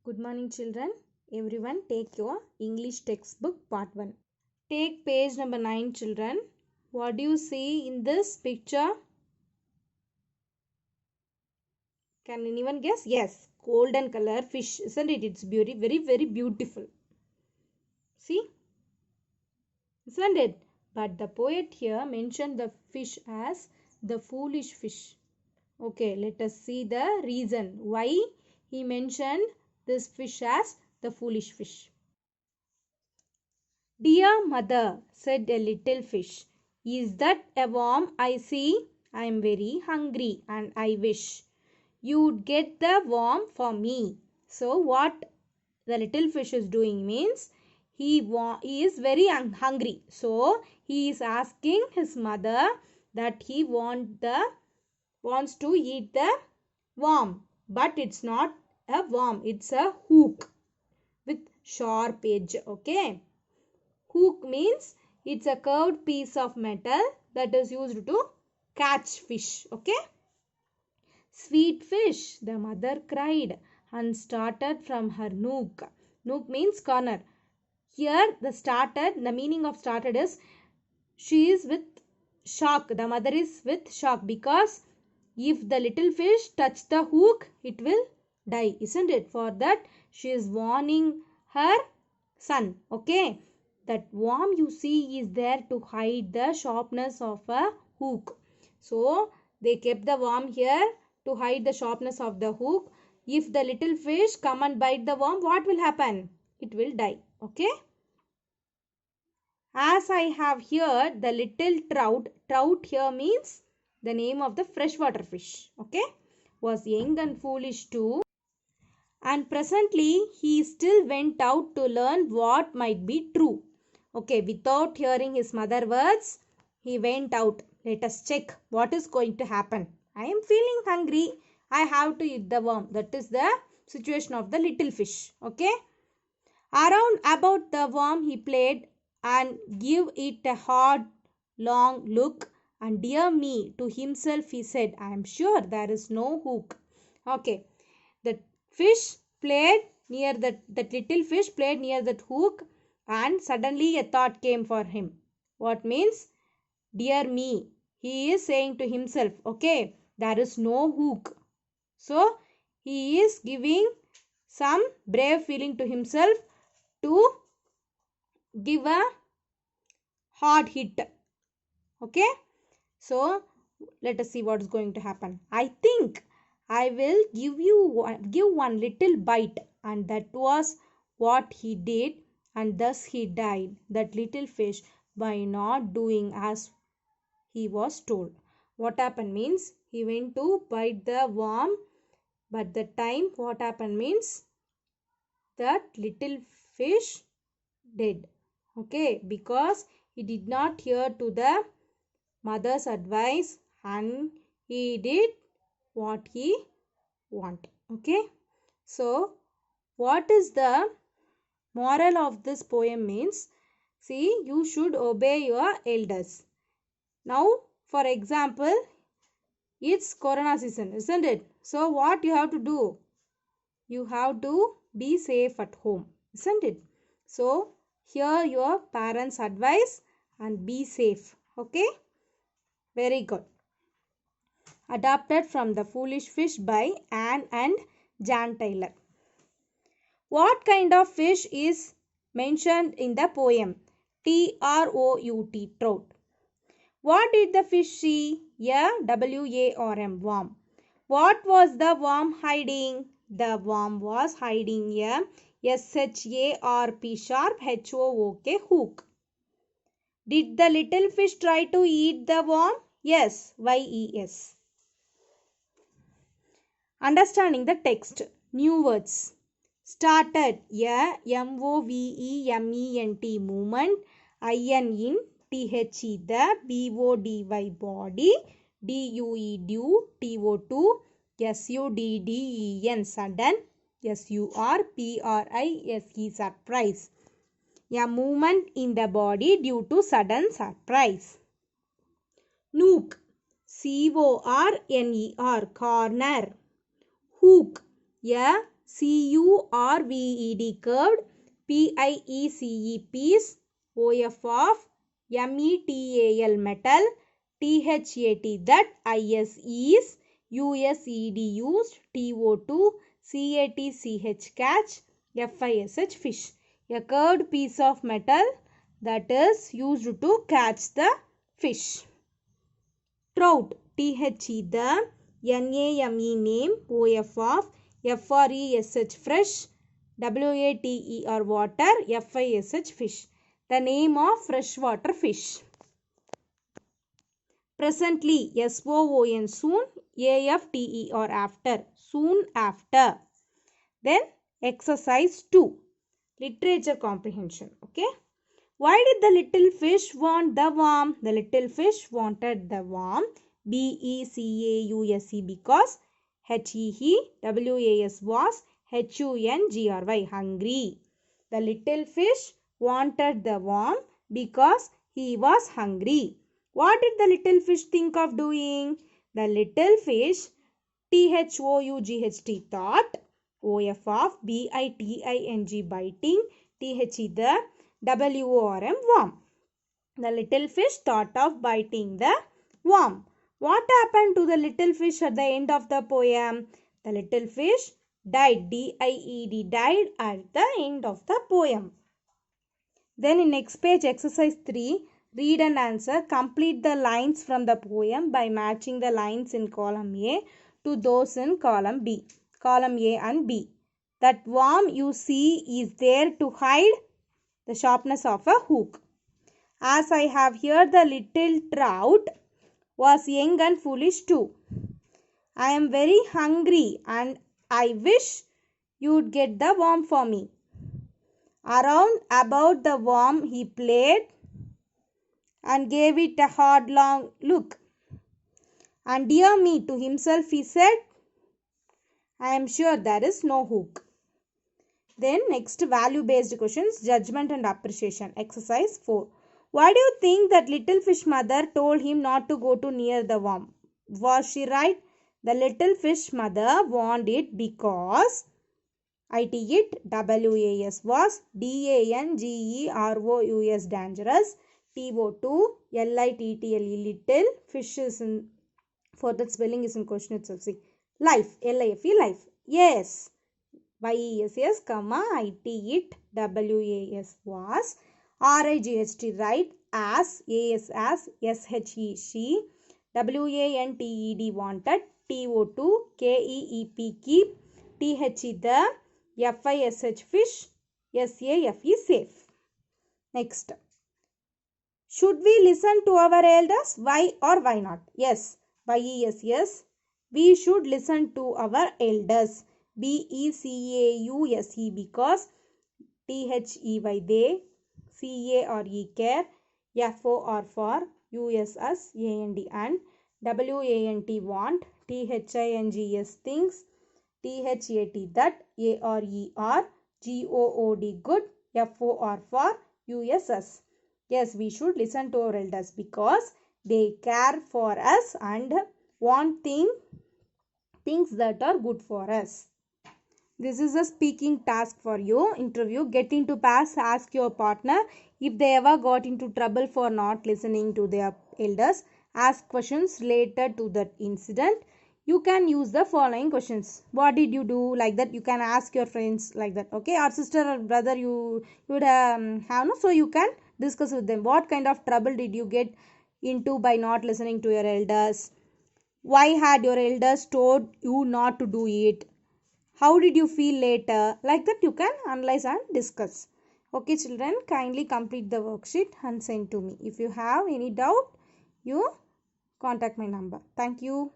Good morning children. Everyone take your English textbook part 1. Take page number 9 children. What do you see in this picture? Can anyone guess? Yes, golden color fish. Isn't it? It's very beautiful. See? Isn't it? But the poet here mentioned the fish as the foolish fish. Okay, let us see the reason why he mentioned this fish as the foolish fish. Dear mother, said a little fish, is that a worm I see? I am very hungry and I wish you'd get the worm for me. So what the little fish is doing means he is very hungry. So he is asking his mother that he wants to eat the worm. But it's not a worm, it's a hook with sharp edge. Okay. Hook means it's a curved piece of metal that is used to catch fish. Okay. Sweet fish, the mother cried and started from her nook. Nook means corner. Here the meaning of started is she is with shock. The mother is with shock because if the little fish touch the hook, it will die, isn't it? For that she is warning her son. Okay. That worm you see is there to hide the sharpness of a hook. So they kept the worm here to hide the sharpness of the hook. If the little fish come and bite the worm, what will happen? It will die. Okay. As I have heard, the little trout here means the name of the freshwater fish. Okay. Was young and foolish too. And presently he still went out to learn what might be true. Okay, without hearing his mother's words, he went out. Let us check what is going to happen. I am feeling hungry. I have to eat the worm. That is the situation of the little fish. Okay. Around about the worm he played and give it a hard, long look. And dear me, to himself he said, I am sure there is no hook. Okay. The fish played near that little fish played near that hook. And suddenly a thought came for him. What means? Dear me. He is saying to himself, okay, there is no hook. So, he is giving some brave feeling to himself to give a hard hit. Okay. So, let us see what is going to happen. I think I will give one little bite. And that was what he did. And thus he died, that little fish, by not doing as he was told. What happened means he went to bite the worm, but the time what happened means that little fish dead. Okay, because he did not hear to the mother's advice and he did what he want. Okay, so what is the moral of this poem means, see, you should obey your elders. Now, for example, it's Corona season, isn't it? So, what you have to do? You have to be safe at home, isn't it? So, hear your parents' advice and be safe. Okay? Very good. Adapted from The Foolish Fish by Anne and Jan Taylor. What kind of fish is mentioned in the poem? Trout, trout. What did the fish see? A worm, worm. What was the worm hiding? The worm was hiding a sharp hook. Did the little fish try to eat the worm? Yes, yes. Understanding the text. New words. Started, movement, in the, body, body, due, to, sudden, sudden, surprise, surprise. A movement in the body due to sudden surprise. Nook, corner. Hook, a curved, curved, piece, piece, of metal, metal, that, is, used, used, catch, fish, fish. A curved piece of metal that is used to catch the fish. Trout, the, name, name, fresh, fresh, water, fish. The name of freshwater fish. Presently, SOON, soon, AFTE or after, soon after. Then exercise 2, literature comprehension. Okay. Why did the little fish want the worm? The little fish wanted the worm, BECAUSE, because HEHWAS was HUNGRY, hungry. The little fish wanted the worm because he was hungry. What did the little fish think of doing? The little fish, THOUGHT, thought, of BITING, biting, the WORM, worm. The little fish thought of biting the worm. What happened to the little fish at the end of the poem? The little fish died, DIED, died at the end of the poem. Then in next page, exercise 3, read and answer. Complete the lines from the poem by matching the lines in column A to those in column B. Column A and B. That worm you see is there to hide the sharpness of a hook. As I have here, the little trout was young and foolish too. I am very hungry and I wish you'd get the worm for me. Around about the worm he played and gave it a hard long look. And dear me, to himself he said, I am sure there is no hook. Then next, value based questions, judgment and appreciation. Exercise 4. Why do you think that little fish mother told him not to go too near the worm? Was she right? The little fish mother warned it because WAS was DANGEROUS, dangerous, TO2 LITTLE, little, fish is in, for that spelling is in question itself. See, life, LIFE, life. Yes, YESS, comma, IT, WAS was, RIGHT, right, as, as, SHE, she, WANTED, wanted, TO2 KEEP, keep, THE, the, FISH, fish, SAFE, safe. Next. Should we listen to our elders? Why or why not? Yes. YES. We should listen to our elders. BECAUSE, because THEY, they, CA or E, care, FO or for, USS, and WANT, want, THINGS, things, THAT, that, A or E or GOOD, good, FO or for, USS. Yes, we should listen to our elders because they care for us and want things that are good for us. This is a speaking task for you. Interview. Getting to pass, ask your partner if they ever got into trouble for not listening to their elders. Ask questions related to that incident. You can use the following questions. What did you do? Like that. You can ask your friends like that. Okay. Or sister or brother you would have no. So you can discuss with them. What kind of trouble did you get into by not listening to your elders? Why had your elders told you not to do it? How did you feel later? Like that you can analyze and discuss. Okay children, kindly complete the worksheet and send to me. If you have any doubt, you contact my number. Thank you.